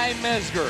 Guy Mezger.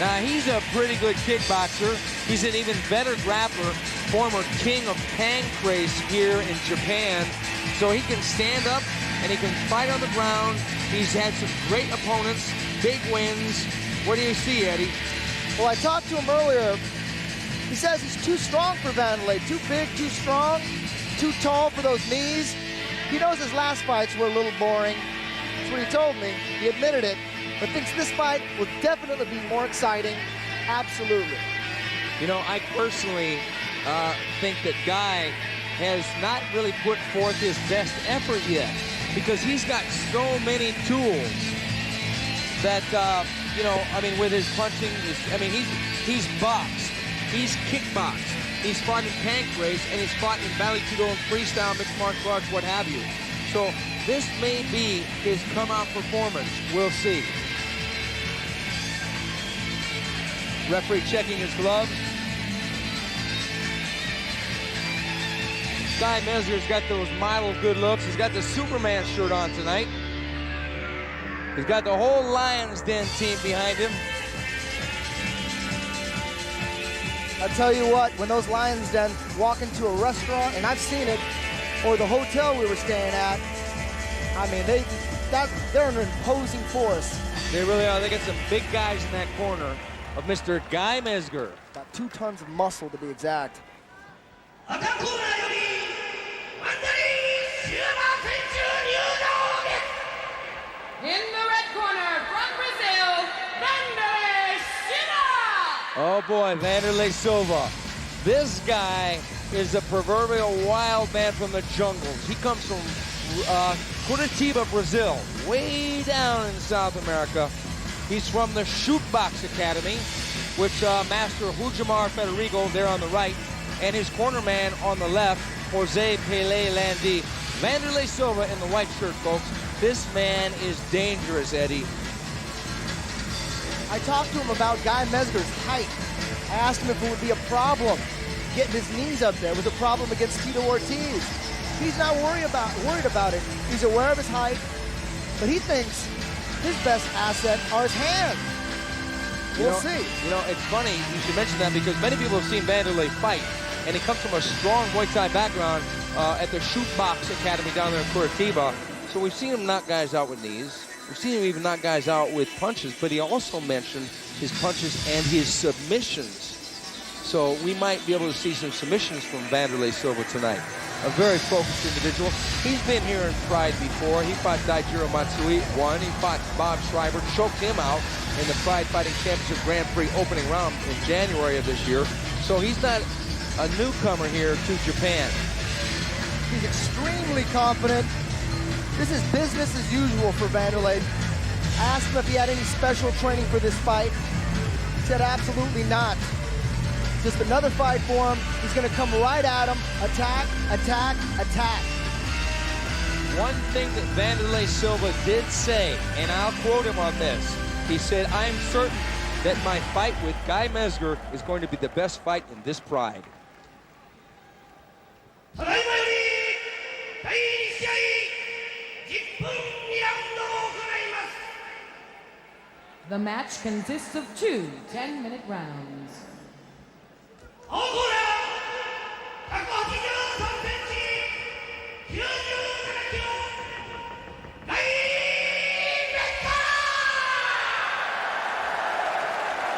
Now, he's a pretty good kickboxer. He's an even better grappler, former king of pancrase here in Japan. So he can stand up and he can fight on the ground. He's had some great opponents, big wins. What do you see, Eddie? Well, I talked to him earlier. He says he's too strong for Wanderlei. Too big, too strong, too tall for those knees. He knows his last fights were a little boring. That's what he told me. He admitted it. But thinks this fight will definitely be more exciting. Absolutely. You know, I personally think that Guy has not really put forth his best effort yet, because he's got so many tools that, you know, I mean, with his punching, he's boxed, he's kickboxed, he's fought in pancrase, and he's fought in Vale Tudo and freestyle, mixed martial arts, what have you. So this may be his come-out performance. We'll see. Referee checking his glove. Guy Mezger's got those model good looks. He's got the Superman shirt on tonight. He's got the whole Lions Den team behind him. I'll tell you what, when those Lions Den walk into a restaurant, and I've seen it, or the hotel we were staying at, I mean, they're an imposing force. They really are. They got some big guys in that corner of Mr. Guy Mezger. About 2 tons of muscle, to be exact. In the red corner, from Brazil, Wanderlei Silva! Oh boy, Wanderlei Silva. This guy is a proverbial wild man from the jungles. He comes from Curitiba, Brazil, way down in South America. He's from the Shoot Box Academy, which Master Hujamar Federico there on the right, and his corner man on the left, Jose Pele Landi. Wanderlei Silva in the white shirt, folks. This man is dangerous, Eddie. I talked to him about Guy Mezger's height. I asked him if it would be a problem getting his knees up there. It was a problem against Tito Ortiz. He's not worried about it. He's aware of his height, but he thinks his best asset are his hands. We'll see. You know, it's funny you should mention that, because many people have seen Wanderlei fight, and he comes from a strong Muay Thai background at the Shoot Box Academy down there in Curitiba. So we've seen him knock guys out with knees. We've seen him even knock guys out with punches, but he also mentioned his punches and his submissions. So we might be able to see some submissions from Wanderlei Silva tonight. A very focused individual. He's been here in Pride before. He fought Daijiro Matsui, won. He fought Bob Schreiber, choked him out in the Pride Fighting Championship Grand Prix opening round in January of this year. So he's not a newcomer here to Japan. He's extremely confident. This is business as usual for Wanderlei. I asked him if he had any special training for this fight. He said absolutely not. Just another fight for him. He's going to come right at him. Attack, attack, attack. One thing that Wanderlei Silva did say, and I'll quote him on this, he said, "I'm certain that my fight with Guy Mezger is going to be the best fight in this Pride." The match consists of 2 10-minute rounds.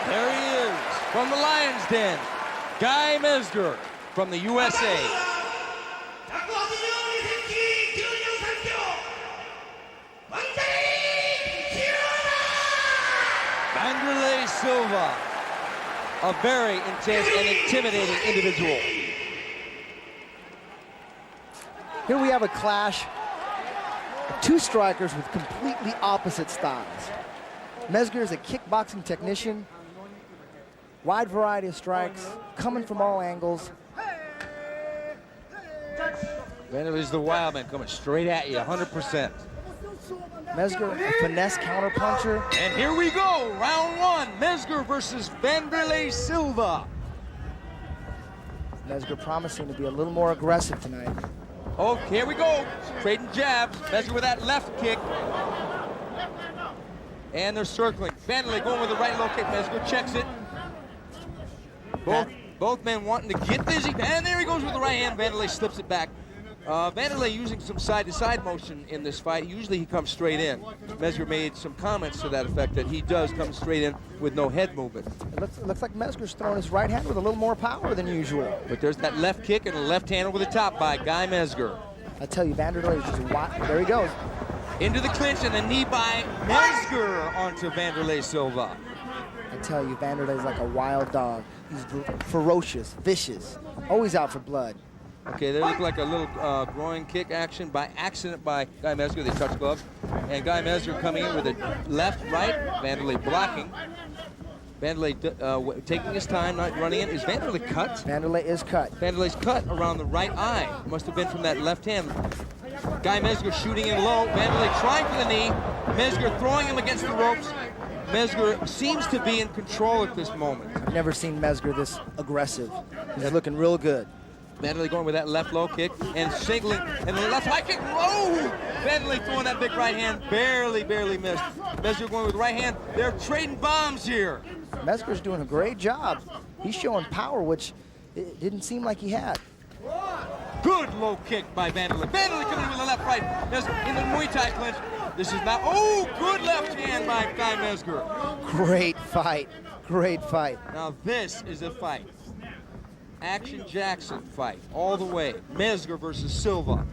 There he is, from the Lions Den, Guy Mezger from the USA. Wanderlei Silva, a very intense and intimidating individual. Here we have a clash of 2 strikers with completely opposite styles. Mezger is a kickboxing technician, wide variety of strikes, coming from all angles. Wanderlei's the wild man, coming straight at you, 100%. Mezger, a finesse counterpuncher. And here we go, round 1, Mezger versus Wanderlei Silva. Mezger promising to be a little more aggressive tonight. Oh, here we go, trading jabs. Mezger with that left kick. And they're circling. Wanderlei going with the right low kick. Mezger checks it. Both men wanting to get busy. And there he goes with the right hand. Wanderlei slips it back. Wanderlei using some side-to-side motion in this fight. Usually he comes straight in. Mezger made some comments to that effect that he does come straight in with no head movement. It looks like Mezger's throwing his right hand with a little more power than usual. But there's that left kick and a left hand over the top by Guy Mezger. I tell you, Wanderlei is just wild. There he goes. Into the clinch and a knee by Mezger onto Wanderlei Silva. I tell you, Wanderlei is like a wild dog. He's ferocious, vicious, always out for blood. Okay, they look like a little groin kick action by accident by Guy Mezger. They touch gloves. And Guy Mezger coming in with a left, right. Wanderlei blocking. Wanderlei taking his time, not running in. Is Wanderlei cut? Wanderlei is cut. Wanderlei's cut around the right eye. Must have been from that left hand. Guy Mezger shooting in low. Wanderlei trying for the knee. Mezger throwing him against the ropes. Mezger seems to be in control at this moment. I've never seen Mezger this aggressive. He's looking real good. Wanderlei going with that left low kick and singling, and the left high kick. Whoa! Wanderlei throwing that big right hand, barely missed. Mezger going with the right hand. They're trading bombs here. Mezger's doing a great job. He's showing power, which it didn't seem like he had. Good low kick by Wanderlei. Wanderlei coming in with the left right. Mezger in the Muay Thai clinch. This is not, oh, good left hand by Guy Mezger. Great fight, great fight. Now this is a fight. Action Jackson fight, all the way. Mezger versus Silva.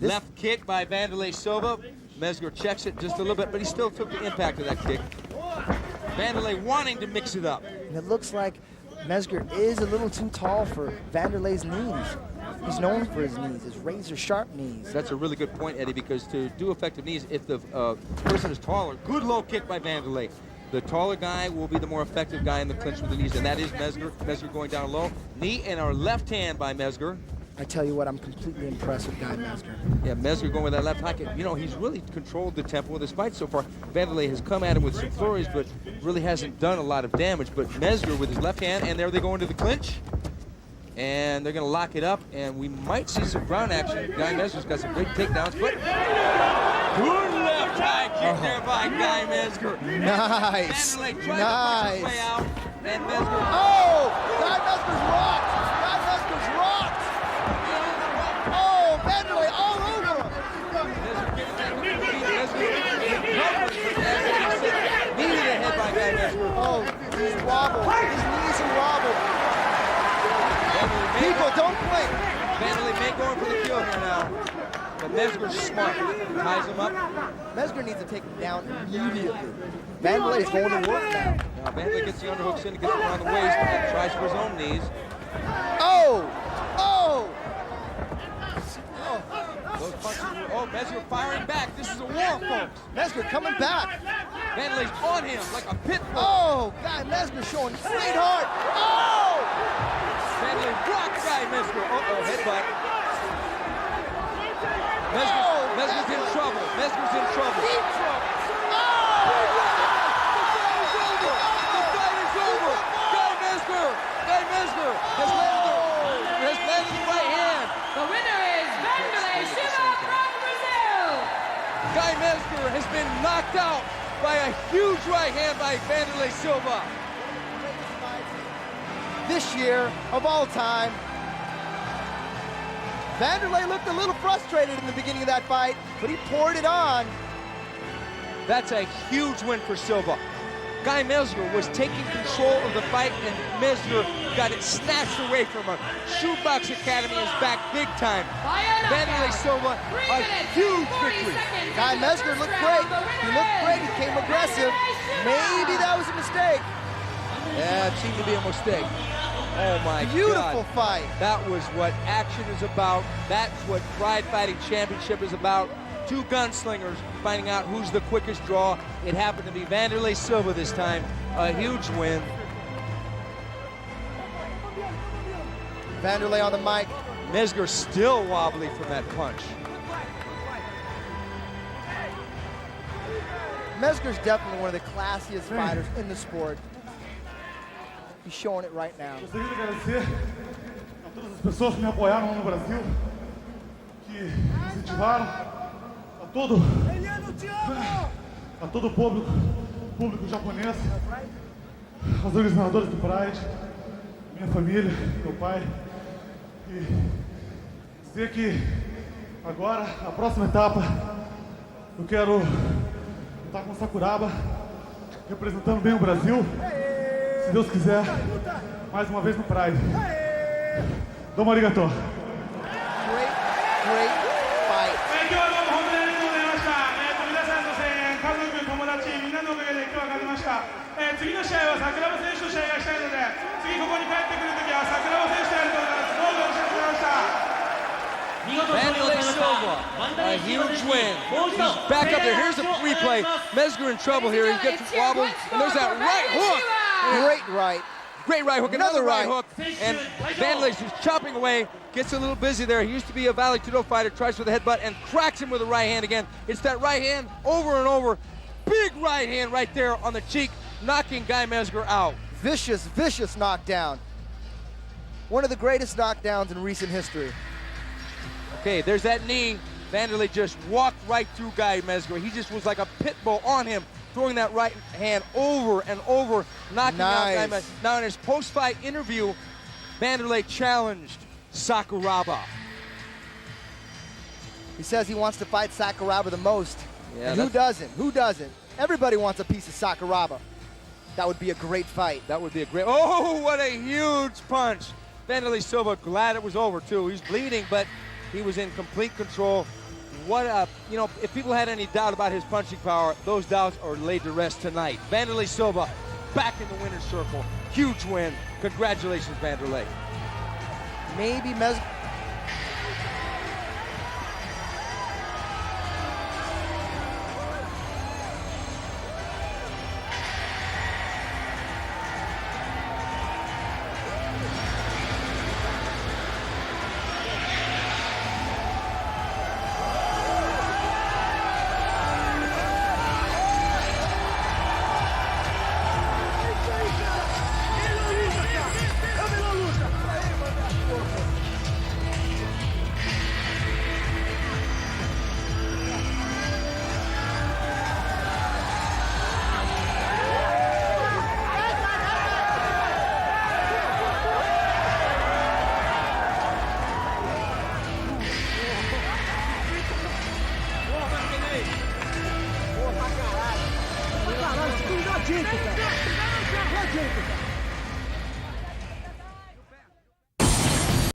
Left kick by Wanderlei Silva. Mezger checks it just a little bit, but he still took the impact of that kick. Wanderlei wanting to mix it up. And it looks like Mezger is a little too tall for Wanderlei's knees. He's known for his knees, his razor-sharp knees. That's a really good point, Eddie, because to do effective knees, if the person is taller, good low kick by Wanderlei. The taller guy will be the more effective guy in the clinch with the knees, and that is Mezger. Mezger going down low. Knee and our left hand by Mezger. I tell you what, I'm completely impressed with Guy Mezger. Yeah, Mezger going with that left high kick. You know, he's really controlled the tempo of this fight so far. Wanderlei has come at him with some flurries, but really hasn't done a lot of damage. But Mezger with his left hand, and there they go into the clinch. And they're going to lock it up, and we might see some ground action. Guy Mezger's got some great takedowns, but good left high kick there by Guy Mezger. Nice, Wanderlei trying to push his way out, and Mezger. Oh, Guy Mezger's rocked. Guy Mezger's rocked. Oh, Wanderlei all over him. Mezger giving that knee to the head by Guy Mezger. Oh, he's wobbled. His knees are wobbled. People, don't blink. Wanderlei may go in for the kill here now, but Mezger's smart. Ties him up. Mezger needs to take him down immediately. Wanderlei's going to work now. Now Wanderlei gets the underhooks in, gets him around the waist, and tries for his own knees. Oh! Oh! Those punches, oh, Mezger firing back. This is a war, folks. Mezger coming back. Wanderlei's on him like a pit bull. Oh, Guy Mezger showing great heart. Oh! Wanderlei rocks Guy Mezger. Uh-oh, headbutt. Mezger's in trouble. Mezger's in trouble. Deep trouble. The fight is over. Guy Mezger has landed the right hand. The winner is Wanderlei Silva from Brazil. Guy Mezger has been knocked out by a huge right hand by Wanderlei Silva. This year of all time. Wanderlei looked a little frustrated in the beginning of that fight, but he poured it on. That's a huge win for Silva. Guy Mezger was taking control of the fight, and Mezger got it snatched away from him. Shootbox Academy is back big time. Wanderlei Silva, a huge victory. Guy Mezger looked great. He looked great. He came aggressive. Maybe that was a mistake. Yeah, it seemed to be a mistake. Oh my God. Beautiful fight. That was what action is about. That's what Pride Fighting Championship is about. Two gunslingers finding out who's the quickest draw. It happened to be Wanderlei Silva this time. A huge win. Wanderlei on the mic. Mezger still wobbly from that punch. Mezger's definitely one of the classiest fighters in the sport. He's showing it right now. Gostaria de agradecer a todas as pessoas que me apoiaram lá no Brasil, que incentivaram, a todo a todo o público japonês, aos organizadores do Pride, minha família, meu pai, e dizer que agora, a próxima etapa, eu quero estar com o Sakuraba, representando bem o Brasil, se Deus quiser, mais uma vez no Pride. Domo arigato. Great fight. 今日はどうも本当にありがとうございました。皆さんの声援、家族、友達、みんなのおかげで今日は勝てました。次の試合は桜庭選手と試合がしたいので、次ここに帰ってくるときは桜庭選手とやると思います。どうぞお世話になりました。 Wanderlei Silva, a huge win. He's back up there. Here's a replay. Mezger in trouble here. He gets wobbled, and there's that right hook. Great right. Great right hook, another right hook. right. And Wanderlei's just chopping away, gets a little busy there. He used to be a Vale Tudo fighter, tries for the headbutt and cracks him with a right hand again. It's that right hand over and over. Big right hand right there on the cheek, knocking Guy Mezger out. Vicious, vicious knockdown. One of the greatest knockdowns in recent history. Okay, there's that knee. Wanderlei just walked right through Guy Mezger. He just was like a pit bull on him, throwing that right hand over and over, knocking out Guy Mezger. Now in his post-fight interview, Wanderlei challenged Sakuraba. He says he wants to fight Sakuraba the most. Yeah, and who doesn't? Who doesn't? Everybody wants a piece of Sakuraba. That would be a great fight. That would be a great, oh, what a huge punch. Wanderlei Silva, glad it was over too. He's bleeding, but he was in complete control. What a, you know, if people had any doubt about his punching power, those doubts are laid to rest tonight. Wanderlei Silva back in the winner's circle. Huge win. Congratulations, Wanderlei. Maybe Mezger. Não adianta, cara. Não adianta, cara.